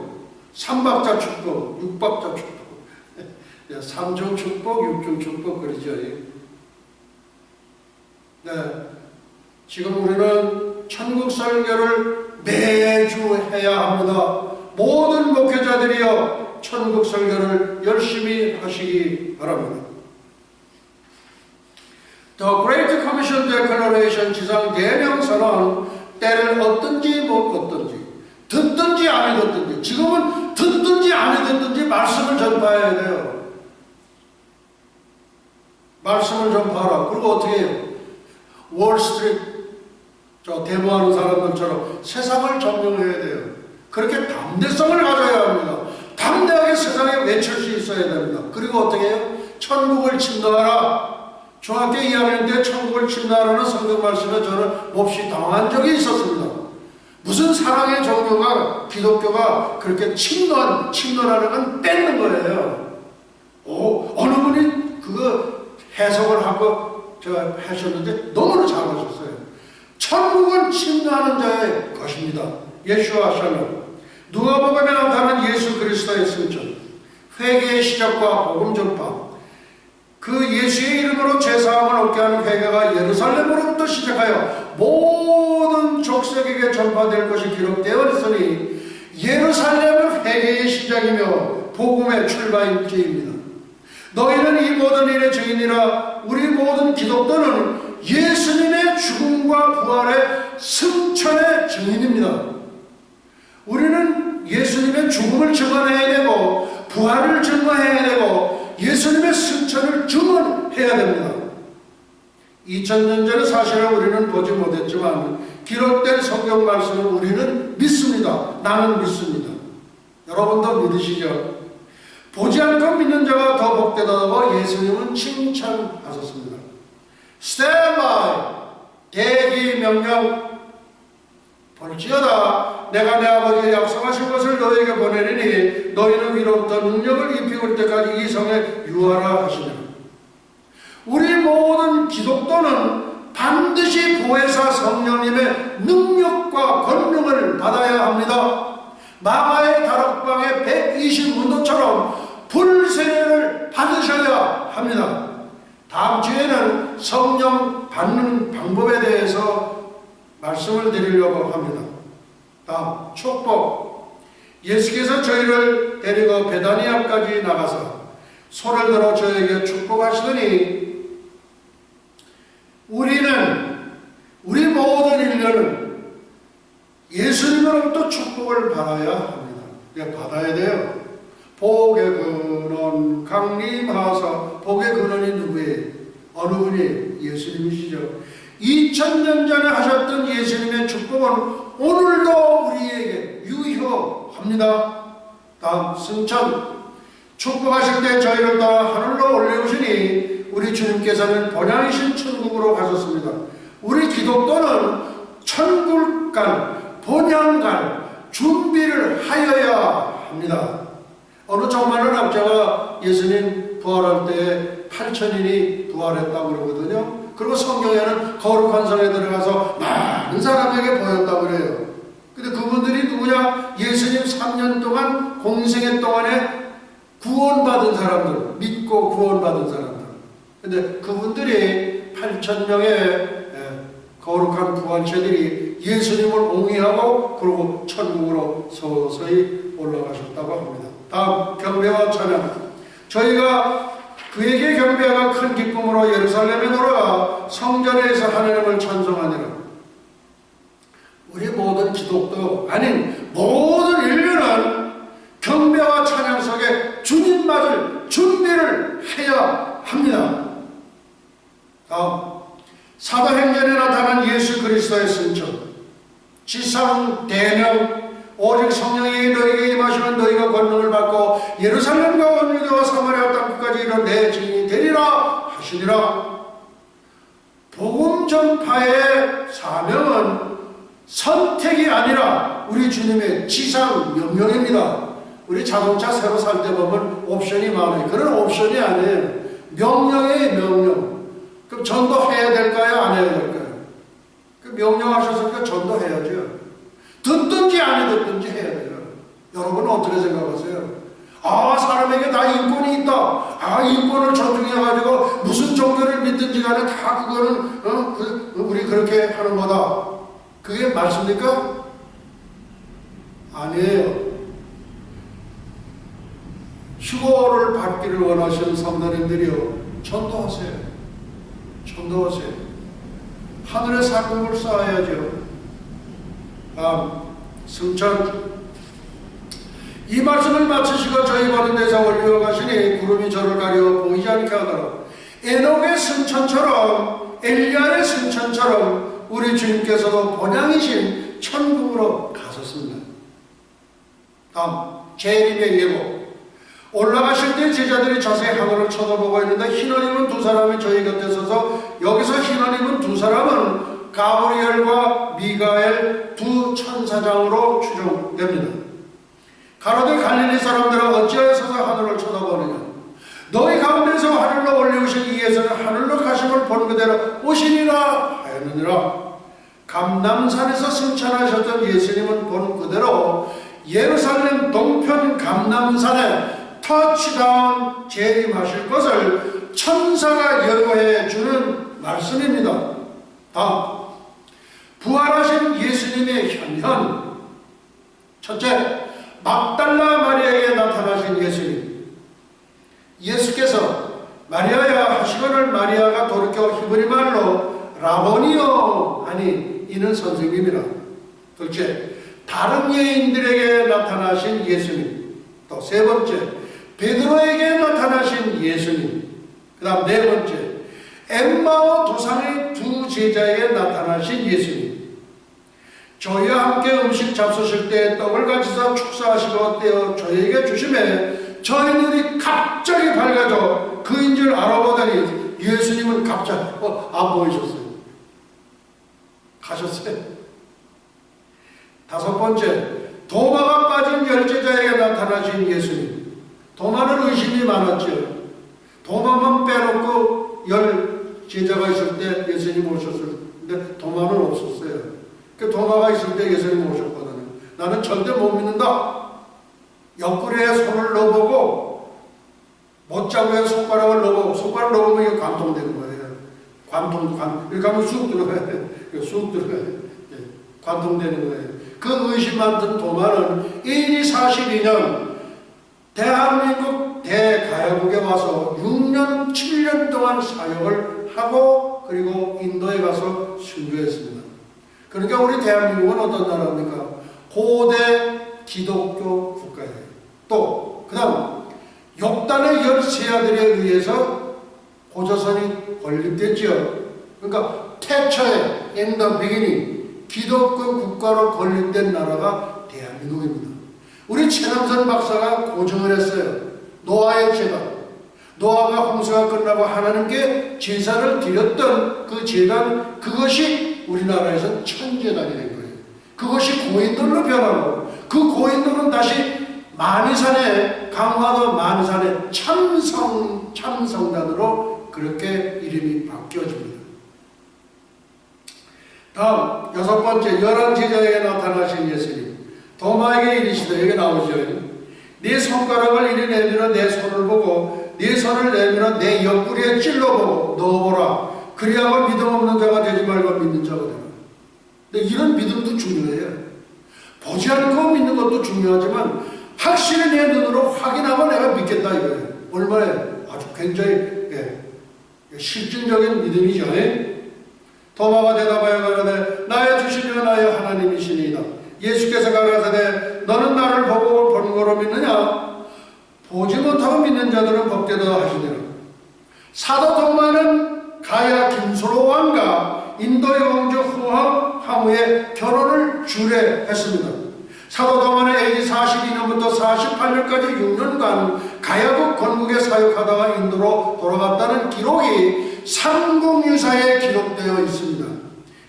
삼박자 축복, 육박자 축복, 삼중 축복, 육중 축복 그러죠. 네, 지금 우리는 천국 설교를 매주 해야 합니다. 모든 목회자들이여 천국 설교를 열심히 하시기 바랍니다. The Great Commission Declaration 지상 대명선언 때를 얻든지 못 얻든지, 듣든지 안 듣든지, 지금은 듣든지 안 듣든지 말씀을 전파해야 돼요. 말씀을 전파하라. 그리고 어떻게 해요? 월스트리트 저 데모하는 사람들처럼 세상을 점령해야 돼요. 그렇게 담대성을 가져야 합니다. 담대하게 세상에 외칠 수 있어야 됩니다. 그리고 어떻게 해요? 천국을 침노하라. 중학교 2학년 때 천국을 침노하라는 성경 말씀에 저는 몹시 당한 적이 있었습니다. 무슨 사랑의 종교가, 기독교가 그렇게 침노라는 건 뺏는 거예요. 어느 분이 그거 해석을 하고 하셨는데 너무나 잘하셨어요. 천국은 침노하는 자의 것입니다. 예수와 샬롬. 누가복음에 나타난 예수 그리스도의 승천, 회개의 시작과 복음 전파, 그 예수의 이름으로 죄사함을 얻게 하는 회개가 예루살렘으로부터 시작하여 모든 족속에게 전파될 것이 기록되어 있으니 예루살렘은 회개의 시작이며 복음의 출발지입니다. 너희는 이 모든 일의 증인이라. 우리 모든 기독교는 예수님의 죽음과 부활의 승천의 증인입니다. 우리는 예수님의 죽음을 증언해야 되고 부활을 증언해야 되고 예수님의 승천을 증언해야 됩니다. 2000년 전에 사실은 우리는 보지 못했지만 기록된 성경 말씀을 우리는 믿습니다. 나는 믿습니다. 여러분도 믿으시죠? 보지 않고 믿는 자가 더 복되다고 예수님은 칭찬하셨습니다. Stand by, 대기 명령. 볼지어다 내가 내 아버지의 약속하신 것을 너에게 보내리니 너희는 위로부터 능력을 입히고 올 때까지 이 성에 유하라 하시니라. 우리 모든 기독교는 반드시 보혜사 성령님의 능력과 권능을 받아야 합니다. 마가의 다락방의 120문도처럼 불세례를 받으셔야 합니다. 다음 주에는 성령 받는 방법에 대해서 말씀을 드리려고 합니다. 다음, 축복. 예수께서 저희를 데리고 베다니아까지 나가서 손을 들어 저에게 축복하시더니 우리 모든 인류는 예수님으로부터 축복을 받아야 합니다. 받아야 돼요. 복의 근원 강림하사. 복의 근원이 누구예요? 어느 분이? 예수님이시죠. 2000년 전에 하셨던 예수님의 축복은 오늘도 우리에게 유효합니다. 다음, 승천. 축복하실 때 저희를 따라 하늘로 올려오시니 우리 주님께서는 본향이신 천국으로 가셨습니다. 우리 기독교는 천국 갈, 본향 갈 준비를 하여야 합니다. 어느 정말은 학자가 예수님 부활할 때 8000인이 부활했다고 그러거든요. 그리고 성경에는 거룩한 성에 들어가서 많은 사람에게 보였다고 그래요. 근데 그분들이 누구냐? 예수님 3년 동안 공생애 동안에 구원받은 사람들, 믿고 구원받은 사람들. 근데 그분들이 8,000명의 거룩한 부활체들이 예수님을 옹이하고 그리고 천국으로 서서히 올라가셨다고 합니다. 다음, 경배와 찬양. 저희가 그에게 경배하가 큰 기쁨으로 예루살렘에 돌아가 성전에서 하나님을 찬송하니라. 우리 모든 기독교 아닌 모든 인류는 경배와 찬양 속에 주님 맞을 준비를 해야 합니다. 다음, 사도행전에 나타난 예수 그리스도의 승천. 지상 대명. 오직 성령이 너희에게 임하시면 너희가 권능을 받고 예루살렘과 온 유대와 사마리아 땅끝까지 이르러 내 증인이 되리라 하시니라. 복음 전파의 사명은 선택이 아니라 우리 주님의 지상 명령입니다. 우리 자동차 새로 살 때 보면 옵션이 많아요. 그런 옵션이 아니에요. 명령이에요, 명령. 그럼 전도해야 될까요? 안 해야 될까요? 그 명령하셨으니까 전도해야죠. 듣든지 안 듣든지 해야 돼요. 여러분은 어떻게 생각하세요? 아, 사람에게 다 인권이 있다. 아, 인권을 존중해가지고 무슨 종교를 믿든지 간에 다 그거는 우리 그렇게 하는 거다. 그게 맞습니까? 아니에요. 휴고를 받기를 원하시는 성도님들이요, 전도하세요. 전도하세요. 하늘의 상급을 쌓아야죠. 다음, 승천. 이 말씀을 마치시고 저희 바른 데서 올려 가시니 구름이 저를 가려 보이지 않게 하더라. 에녹의 승천처럼, 엘리야의 승천처럼 우리 주님께서도 본향이신 천국으로 가셨습니다. 다음, 재림의 예고. 올라가실 때 제자들이 자세히 하늘을 쳐다보고 있는데 흰옷 입은 두 사람이 저희 곁에 서서, 여기서 흰옷 입은 두 사람은 가브리엘과 미가엘 두 천사장으로 추정됩니다. 가로되 갈릴리 사람들아 어찌하여 서서 하늘을 쳐다보느냐? 너희 가운데서 하늘로 올리우신 이 예수는 하늘로 가심을 본 그대로 오시리라 하였느니라. 감람산에서 승천하셨던 예수님은 본 그대로 예루살렘 동편 감람산에 터치다운 재림하실 것을 천사가 예고해 주는 말씀입니다. 다음, 부활하신 예수님의 현현. 첫째, 막달라 마리아에게 나타나신 예수님. 예수께서 마리아야 하시거늘 마리아가 돌이켜 히브리 말로 라보니요 하니 이는 선생님이라. 둘째, 다른 여인들에게 나타나신 예수님. 또 세 번째, 베드로에게 나타나신 예수님. 그 다음 네 번째, 엠마오 도상의 두 제자에게 나타나신 예수님. 저희와 함께 음식 잡수실 때 떡을 가지사 축사하시고 떼어 저희에게 주심에 저희 눈이 갑자기 밝아져 그인 줄 알아보더니 예수님은 갑자기 안 보이셨어요. 가셨어요. 다섯 번째, 도마가 빠진 열제자에게 나타나신 예수님. 도마는 의심이 많았죠. 도마만 빼놓고 열제자가 있을 때 예수님 오셨는데 도마는 없었어요. 그 도마가 있을 때 예수님 오셨거든요. 나는 절대 못 믿는다. 옆구리에 손을 넣어보고 못자국에 손가락을 넣어보고 손가락을 넣어보면 이게 관통되는 거예요. 이렇게 하면 쑥 들어가야 돼요. 쑥 들어가야 돼요. 관통되는 거예요. 그 의심 많던 도마는 42년 대한민국 대가야국에 와서 6년 7년 동안 사역을 하고 그리고 인도에 가서 순교했습니다. 그러니까 우리 대한민국은 어떤 나라입니까? 고대 기독교 국가예요. 또 그 다음 욕단의 13아들에 의해서 고조선이 건립됐지요. 그러니까 태초에 in the beginning 기독교 국가로 건립된 나라가 대한민국입니다. 우리 최남선 박사가 고증을 했어요. 노아의 제단. 노아가 홍수가 끝나고 하나님께 제사를 드렸던 그 제단, 그것이 우리나라에서 천제단이 된 거예요. 그것이 고인돌로 변하고 그 고인돌은 다시 만이산에, 강화도 만이산에 참성단으로 그렇게 이름이 바뀌어집니다. 다음 여섯 번째, 11제자에게 나타나신 예수님. 도마에게 이르시되, 여기 나오죠. 네 손가락을 이리 내밀어 내 손을 보고 네 손을 내밀어 내 옆구리에 찔러보고 넣어보라. 그리하고 믿음 없는 자가 되지 말고 믿는 자가 되라. 근데 이런 믿음도 중요해요. 보지 않고 믿는 것도 중요하지만 확실히 내 눈으로 확인하고 내가 믿겠다 이거예요. 얼마나 아주 굉장히 실증적인 믿음이죠. 도마가 대답하여 가라되 나의 주시며 나의 하나님이시니이다. 예수께서 가라사대 너는 나를 보고 본 거로 믿느냐? 보지 못하고 믿는 자들은 복되다 하시니라. 사도 도마는 가야 김소로 왕과 인도의 왕조 후왕 항우의 결혼을 주례했습니다. 사도 도마는 AD 42년부터 48년까지 6년간 가야국 건국에 사역하다가 인도로 돌아갔다는 기록이 삼국유사에 기록되어 있습니다.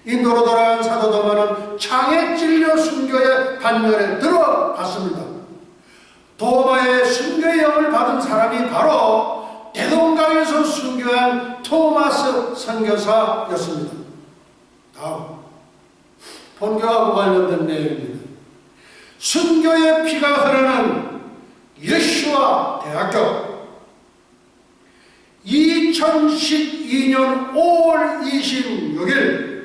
인도로 돌아간 사도 도마는 창에 찔려 순교의 반열에 들어갔습니다. 도마의 순교의 영을 받은 사람이 바로 대동강에서 순교한 토마스 선교사였습니다. 다음, 본교하고 관련된 내용입니다. 순교의 피가 흐르는 예수와 대학교. 2012년 5월 26일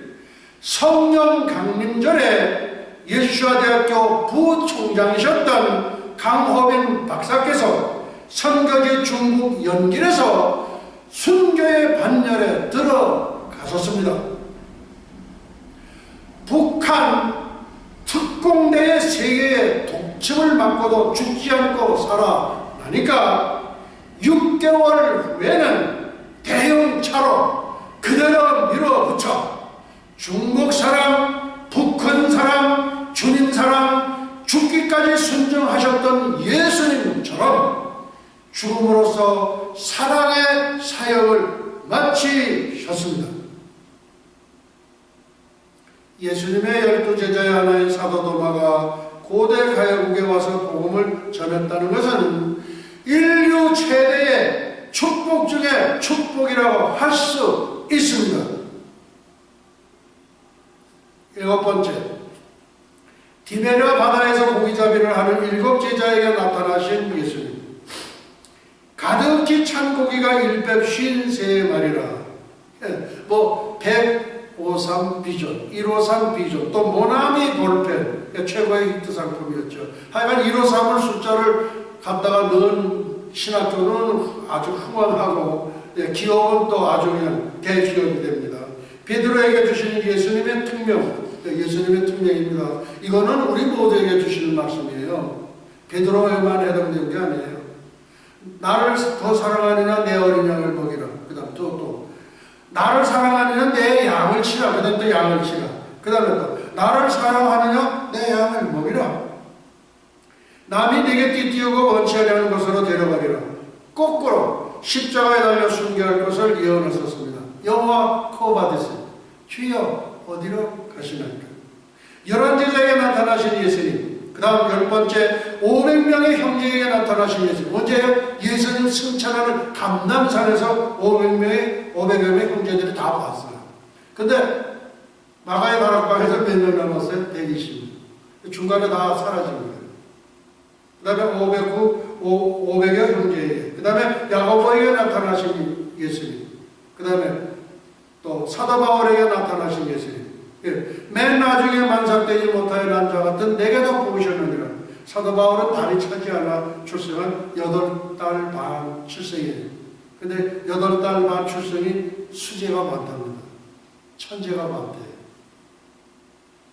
성령 강림절에 예수와대학교 부총장이셨던 강호빈 박사께서 선교지 중국 연길에서 순교의 반열에 들어가셨습니다. 북한 특공대의 세계의 독침을 맞고도 죽지 않고 살아나니까 6개월 후에는 대형차로 그대로 밀어붙여 중국 사람, 북한 사람, 주님 사람, 죽기까지 순종하셨던 예수님처럼 죽음으로써 사랑의 사역을 마치셨습니다. 예수님의 12제자의 하나인 사도 도마가 고대 가야국에 와서 복음을 전했다는 것은 인류 최대의 축복 중에 축복이라고 할 수 있습니다. 7번째, 디베랴 바다에서 고기잡이를 하는 7 제자에게 나타나신 예수님. 가득히 찬 고기가 153마리라. 153 비전, 153 비전, 또 모나미 볼펜, 최고의 히트 상품이었죠. 하여간 153을 숫자를 갖다가 넣은 신학교는 아주 흥왕하고, 기업은 또 아주 그냥 대기업이 됩니다. 베드로에게 주시는 예수님의 특명, 예수님의 특명입니다. 이거는 우리 모두에게 주시는 말씀이에요. 베드로에만 해당되는 게 아니에요. 나를 더 사랑하느냐 내 어린 양을 먹이라. 그 다음 또 나를 사랑하느냐 내 양을 치라. 그 다음 또 양을 치라. 그 다음에 또 나를 사랑하느냐 내 양을 먹이라. 남이 내게 띠띠우고 원치 않는 것으로 데려가리라. 거꾸로 십자가에 달려 순교할 것을 예언하셨습니다. 여호와 코바디스, 주여 어디로 가시나이까. 11 제자에게 나타나신 예수님. 그 다음 10번째 500명의 형제에게 나타나신 예수님. 언제요? 예수님 승천하는 감람산에서 500여 명의 형제들이 다 봤어요. 근데 마가의 다락방에서 몇 명 남았어요? 120. 중간에 다 사라진 거예요. 그 다음에 500여 형제에게, 그 다음에 야고보에게 나타나신 예수님, 그 다음에 또 사도 바울에게 나타나신 예수님. 맨 나중에 만삭되지 못하여 난 자 같은 내게도 보이셨느니라. 사도 바울은 달이 차지 않아 출생한 8달 반 출생이에요. 근데 8달 반 출생이 수제가 많답니다. 천재가 많대요.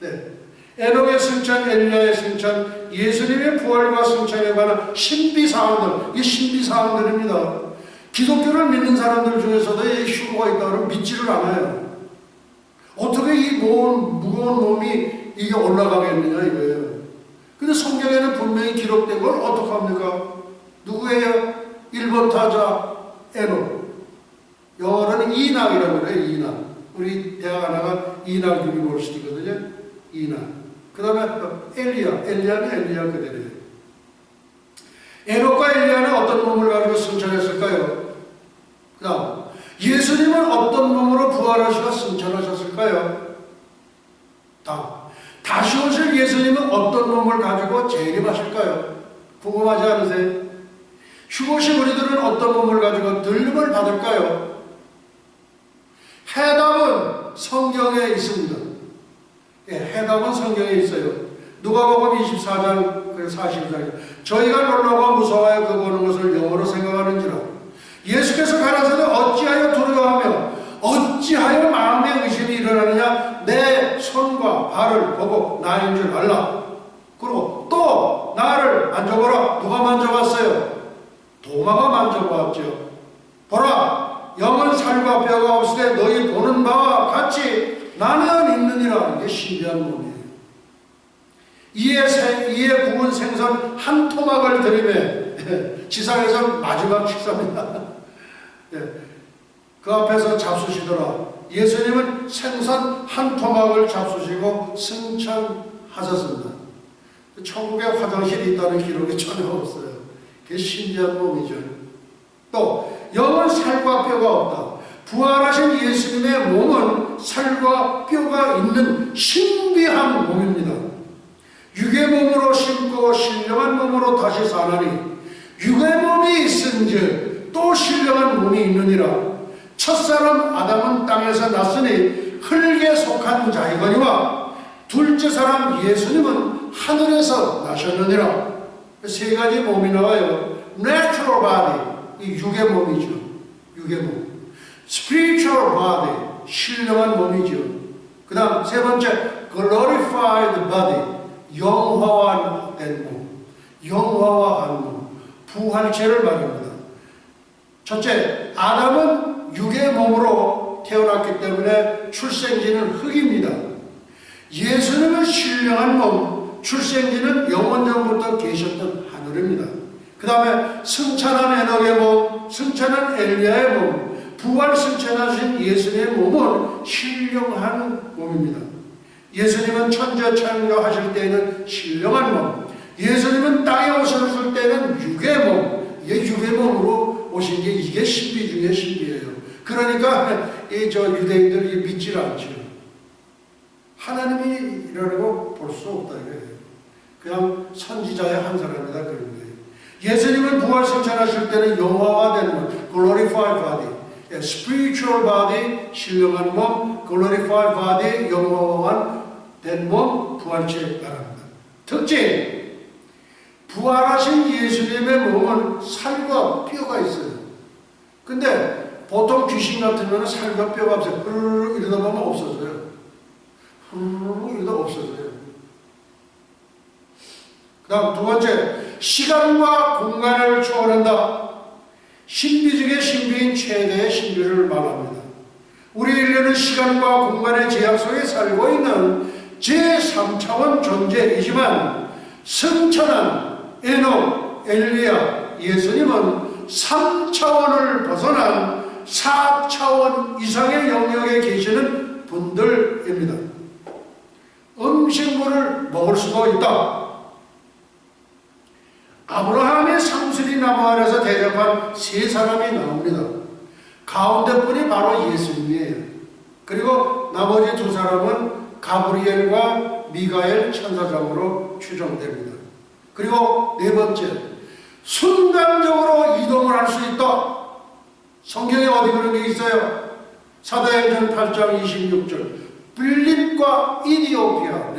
네. 에녹의 승천, 엘리야의 승천, 예수님의 부활과 승천에 관한 신비사항들, 이 신비사항들입니다. 기독교를 믿는 사람들 중에서도 이 휴거가 있다고 믿지를 않아요. 어떻게 이 무거운 몸이 이게 올라가겠느냐 이거예요. 근데 성경에는 분명히 기록된 걸 어떡합니까? 누구예요? 1번 타자 에녹. 영어로는 이낙이라고 그래요. 이낙. 우리 대학 하나가 이낙 유니버시티거든요. 이낙. 그 다음에 엘리야는 엘리야 그대로예요. 에녹과 엘리야는 어떤 몸을 가지고 승천했을까요? 그 다음 예수님은 어떤 몸으로 부활하시고 승천하셨을까요? 다음 다시 오실 예수님은 어떤 몸을 가지고 재림하실까요? 궁금하지 않으세요? 휴거시 우리들은 어떤 몸을 가지고 들림을 받을까요? 해답은 성경에 있습니다. 해답은 성경에 있어요. 누가복음 24장 40절. 저희가 놀라고 무서워하여 그 보는 것을 영어로 생각하는지라. 예수께서 가라사대 어찌하여 두려워하며 어찌하여 마음의 의심이 일어나느냐. 내 손과 발을 보고 나인 줄 알라. 그리고 또 나를 만져보라. 누가 만져봤어요? 도마가 만져보았죠. 보라 영은 살과 뼈가 없으되 너희 보는 바와 같이 나는 있느니라. 이게 신비한 몸이에요. 이에 구운 생선 한 토막을 들이매 지상에서 마지막 식사입니다. 그 앞에서 잡수시더라. 예수님은 생선 한 토막을 잡수시고 승천하셨습니다. 천국에 화장실이 있다는 기록이 전혀 없어요. 그게 신비한 몸이죠. 또 영은 살과 뼈가 없다. 부활하신 예수님의 몸은 살과 뼈가 있는 신비한 몸입니다. 육의 몸으로 심고 신령한 몸으로 다시 사나니 육의 몸이 있은즉 또 신령한 몸이 있느니라. 첫사람 아담은 땅에서 났으니 흙에 속한 자이거니와 둘째 사람 예수님은 하늘에서 나셨느니라. 세 가지 몸이 나와요. Natural body, 이 육의 몸이죠. 육의 몸. Spiritual body, 신령한 몸이죠. 그 다음 세 번째, glorified body, 영화화된 몸, 영화화한 몸, 부활체를 말합니다. 첫째, 아담은 육의 몸으로 태어났기 때문에 출생지는 흙입니다. 예수님은 신령한 몸, 출생지는 영원전부터 계셨던 하늘입니다. 그 다음에 승천한 에녹의 몸, 승천한 엘리야의 몸, 부활 승천하신 예수님의 몸은 신령한 몸입니다. 예수님은 천재 창조하실 때에는 신령한 몸, 예수님은 땅에 오셨을 때는 육의 몸, 육의 몸으로 오신 게 이게 신비 중에 신비예요. 그러니까 유대인들이 믿질 않죠. 하나님이 이라고 볼 수 없다 이거예요. 그냥 선지자의 한 사람이다 그런 거예요. 예수님은 부활 승천하실 때는 영화화된 몸, glorified body, spiritual body, 신령한 몸, glorified body, 영화화된 몸, 부활체 말합니다. 특징, 부활하신 예수님의 몸은 살과 뼈가 있어요. 근데 보통 귀신 같으면 살과 뼈가 없어요. 이러다 보면 없어져요. 이러다 없어져요. 그 다음 두 번째, 시간과 공간을 초월한다. 신비 중에 신비인 최대의 신비를 말합니다. 우리 인류는 시간과 공간의 제약 속에 살고 있는 제3차원 존재이지만 승천한 에녹, 엘리야, 예수님은 3차원을 벗어난 4차원 이상의 영역에 계시는 분들입니다. 음식물을 먹을 수도 있다. 아브라함의 상수리 나무 아래서 대접한 세 사람이 나옵니다. 가운데 분이 바로 예수님이에요. 그리고 나머지 두 사람은 가브리엘과 미가엘 천사장으로 추정됩니다. 그리고 네 번째, 순간적으로 이동을 할 수 있다. 성경에 어디 그런 게 있어요? 사도행전 8장 26절, 빌립과 이디오피아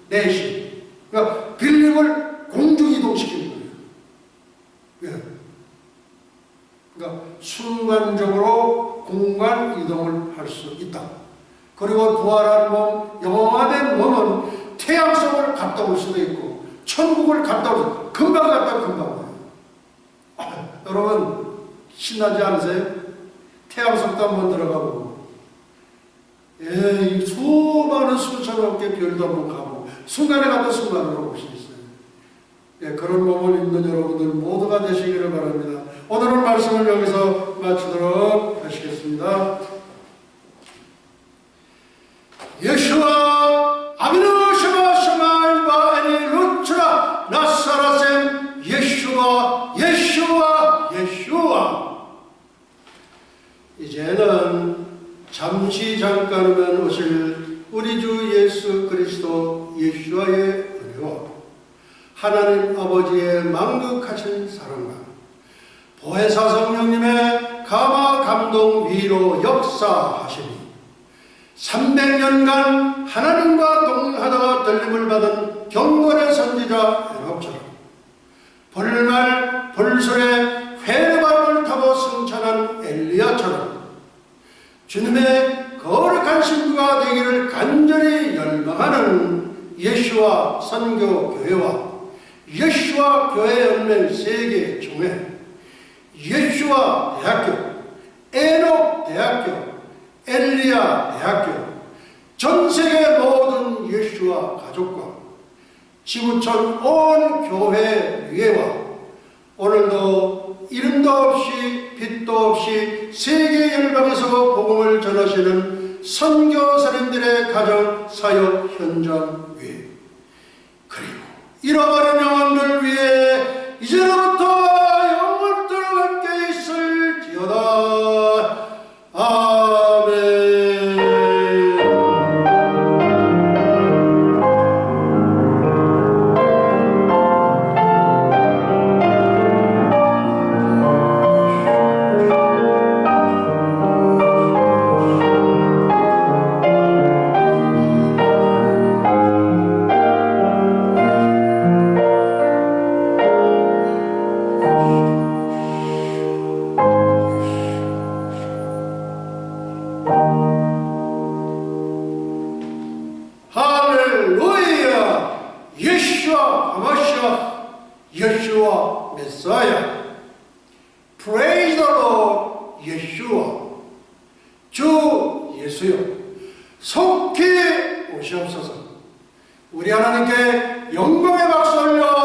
넷이, 그러니까 빌립을 공중 이동시키는 거예요. 예. 그러니까 순간적으로 공간 이동을 할 수 있다. 그리고 부활한 몸, 영화된 몸은 태양 속을 갔다 올 수도 있고 천국을 갔다 올 수도 있고 금방 갔다 금방 와요. 여러분 신나지 않으세요? 태양 속도 한번 들어가보고 수많은 수천억 개 별도 한번 가보고 순간에 갔다 순간으로 올 수 있어요. 그런 몸을 입는 여러분들 모두가 되시기를 바랍니다. 오늘은 말씀을 여기서 마치도록 하시겠습니다. 예수와 아미노 샤마 샤마이 바니 루트라 나사라셈 예수와 예수와 예수와. 이제는 잠깐이면 오실 우리 주 예수 그리스도 예수와의 은혜와 하나님 아버지의 만극하신 사랑과 보혜사 성령님의 감화 감동 위로 역사하시니 300년간 하나님과 동행하다가 들림을 받은 경건의 선지자 에녹처럼 벌말 벌술에 회바람을 타고 승천한 엘리야처럼 주님의 거룩한 신부가 되기를 간절히 열망하는 예수와 선교교회와 예수와 교회연맹 세계 총회, 예수와 대학교, 에녹 대학교, 엘리야 대학교, 전세계 모든 예수와 가족과 지구촌 온 교회 위에와 오늘도 이름도 없이 빛도 없이 세계 열방에서 복음을 전하시는 선교사님들의 가정 사역 현장 위에 그리고 잃어버린 영혼들 위해 이제부터 영원토록 함께 있을지어다. 아멘. 예수와 메사야. Praise the Lord. 예수와 주 예수여 속히 오시옵소서. 우리 하나님께 영광의 박수 올려